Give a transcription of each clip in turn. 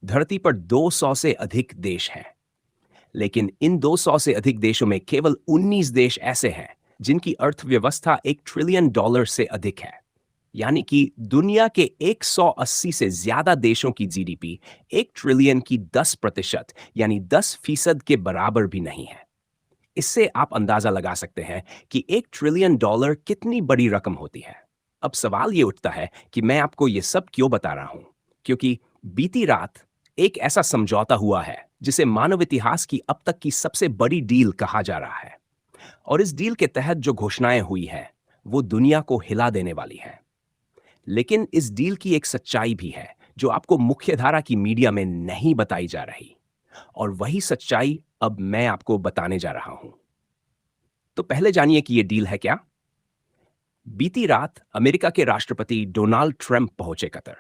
धरती पर 200 से अधिक देश हैं, लेकिन इन 200 से अधिक देशों में केवल 19 देश ऐसे हैं जिनकी अर्थव्यवस्था $1 ट्रिलियन से अधिक है। यानी कि दुनिया के 180 से ज्यादा देशों की जीडीपी 1 ट्रिलियन की 10% यानी 10% के बराबर भी नहीं है। इससे आप अंदाजा लगा सकते हैं कि $1 ट्रिलियन कितनी बड़ी रकम होती है। अब सवाल ये उठता है कि मैं आपको ये सब क्यों बता रहा हूं, क्योंकि बीती रात एक ऐसा समझौता हुआ है जिसे मानव इतिहास की अब तक की सबसे बड़ी डील कहा जा रहा है। और इस डील के तहत जो घोषणाएं हुई है वो दुनिया को हिला देने वाली है। लेकिन इस डील की एक सच्चाई भी है जो आपको मुख्यधारा की मीडिया में नहीं बताई जा रही, और वही सच्चाई अब मैं आपको बताने जा रहा हूं। तो पहले जानिए कि यह डील है क्या। बीती रात अमेरिका के राष्ट्रपति डोनाल्ड ट्रंप पहुंचे कतर।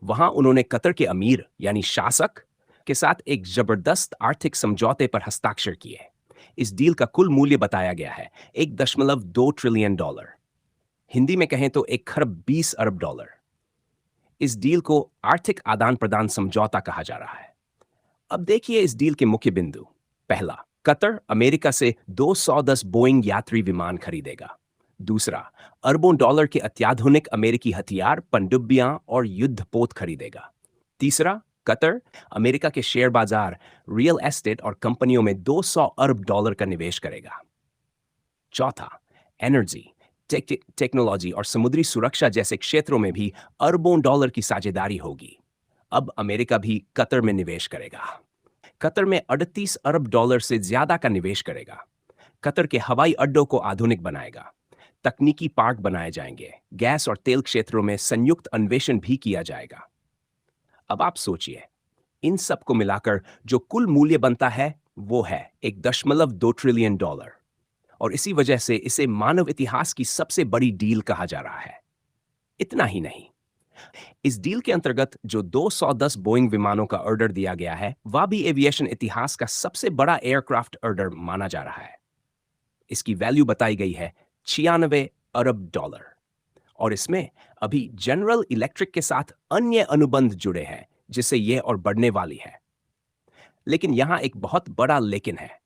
वहां उन्होंने कतर के अमीर यानी शासक के साथ एक जबरदस्त आर्थिक समझौते पर हस्ताक्षर किए। इस डील का कुल मूल्य बताया गया है $1.2 ट्रिलियन। हिंदी में कहें तो 1 खरब 20 अरब डॉलर। इस डील को आर्थिक आदान प्रदान समझौता कहा जा रहा है। अब देखिए इस डील के मुख्य बिंदु। पहला, कतर अमेरिका से 210 बोइंग यात्री विमान खरीदेगा। दूसरा, अरबों डॉलर के अत्याधुनिक अमेरिकी हथियार, पनडुब्बियां और युद्धपोत खरीदेगा। तीसरा, कतर अमेरिका के शेयर बाजार, रियल एस्टेट और कंपनियों में 200 अरब डॉलर का निवेश करेगा। चौथा, एनर्जी, टेक्नोलॉजी और समुद्री सुरक्षा जैसे क्षेत्रों में भी अरबों डॉलर की साझेदारी होगी। अब अमेरिका भी कतर में निवेश करेगा। कतर में 38 अरब डॉलर से ज्यादा का निवेश करेगा। कतर के हवाई अड्डों को आधुनिक बनाएगा। तकनीकी पार्क बनाए जाएंगे। गैस और तेल क्षेत्रों में संयुक्त अन्वेषण भी किया जाएगा। अब आप सोचिए, इन सब को मिलाकर जो कुल मूल्य बनता है वो है $1.2 ट्रिलियन। और इसी वजह से इसे मानव इतिहास की सबसे बड़ी डील कहा जा रहा है। इतना ही नहीं, इस डील के अंतर्गत जो 210 बोइंग विमानों का ऑर्डर दिया गया है वह भी एविएशन इतिहास का सबसे बड़ा एयरक्राफ्ट ऑर्डर माना जा रहा है। इसकी वैल्यू बताई गई है $96 अरब। और इसमें अभी जनरल इलेक्ट्रिक के साथ अन्य अनुबंध जुड़े हैं जिससे यह और बढ़ने वाली है। लेकिन यहां एक बहुत बड़ा लेकिन है।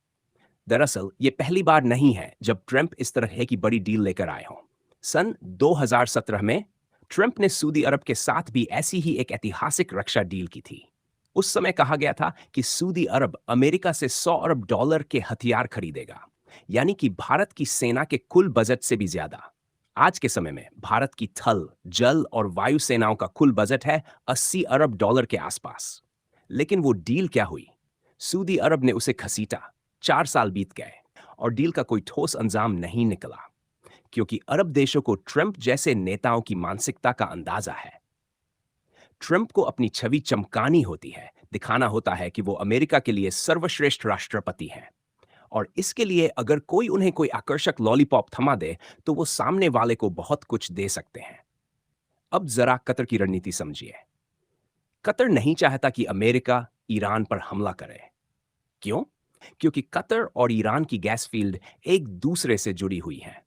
दरअसल ये पहली बार नहीं है जब ट्रंप इस तरह की बड़ी डील लेकर आए हों। सन 2017 में ट्रंप ने सऊदी अरब के साथ भी ऐसी ही एक ऐतिहासिक रक्षा डील की थी। उस समय कहा गया था कि सऊदी अरब अमेरिका से 100 अरब डॉलर के हथियार खरीदेगा, यानी कि भारत की सेना के कुल बजट से भी ज्यादा। आज के समय में भारत की थल, जल और वायु सेनाओं का कुल बजट है 80 अरब डॉलर के आसपास। लेकिन वो डील क्या हुई? सऊदी अरब ने उसे घसीटा। 4 साल बीत गए और डील का कोई ठोस अंजाम नहीं निकला, क्योंकि अरब देशों को ट्रंप जैसे नेताओं की मानसिकता का अंदाजा है। ट्रंप को अपनी छवि चमकानी होती है, दिखाना होता है कि वो अमेरिका के लिए सर्वश्रेष्ठ राष्ट्रपति हैं। और इसके लिए अगर कोई उन्हें कोई आकर्षक लॉलीपॉप थमा दे तो वो सामने वाले को बहुत कुछ दे सकते हैं। अब जरा कतर की रणनीति समझिए। कतर नहीं चाहता कि अमेरिका ईरान पर हमला करे। क्यों? क्योंकि कतर और ईरान की गैस फील्ड एक दूसरे से जुड़ी हुई हैं।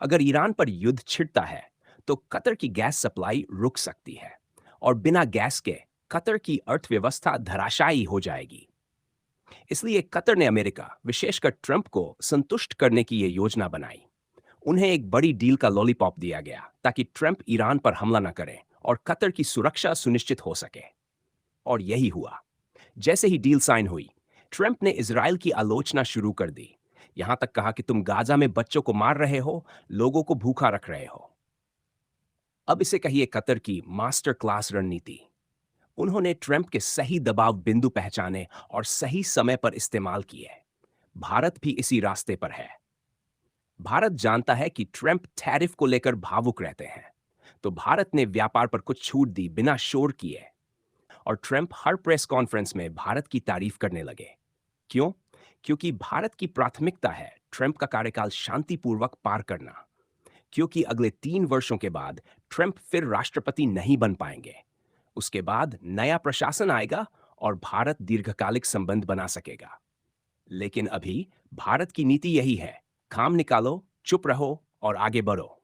अगर ईरान पर युद्ध छिड़ता है तो कतर की गैस सप्लाई रुक सकती है, और बिना गैस के कतर की अर्थव्यवस्था धराशायी हो जाएगी। इसलिए कतर ने अमेरिका, विशेषकर ट्रंप को संतुष्ट करने की यह योजना बनाई। उन्हें एक बड़ी डील का लॉलीपॉप दिया गया ताकि ट्रंप ईरान पर हमला न करे और कतर की सुरक्षा सुनिश्चित हो सके। और यही हुआ। जैसे ही डील साइन हुई, ट्रंप ने इजराइल की आलोचना शुरू कर दी। यहां तक कहा कि तुम गाजा में बच्चों को मार रहे हो, लोगों को भूखा रख रहे हो। अब इसे कहिए कतर की मास्टर क्लास रणनीति। उन्होंने ट्रंप के सही दबाव बिंदु पहचाने और सही समय पर इस्तेमाल किए। भारत भी इसी रास्ते पर है। भारत जानता है कि ट्रंप टैरिफ को लेकर भावुक रहते हैं, तो भारत ने व्यापार पर कुछ छूट दी बिना शोर किए। और ट्रंप हर प्रेस कॉन्फ्रेंस में भारत की तारीफ करने लगे। क्यों? क्योंकि भारत की प्राथमिकता है ट्रंप का कार्यकाल शांतिपूर्वक पार करना। क्योंकि अगले 3 वर्षों के बाद ट्रंप फिर राष्ट्रपति नहीं बन पाएंगे। उसके बाद नया प्रशासन आएगा और भारत दीर्घकालिक संबंध बना सकेगा। लेकिन अभी भारत की नीति यही है, काम निकालो, चुप रहो और आगे बढ़ो।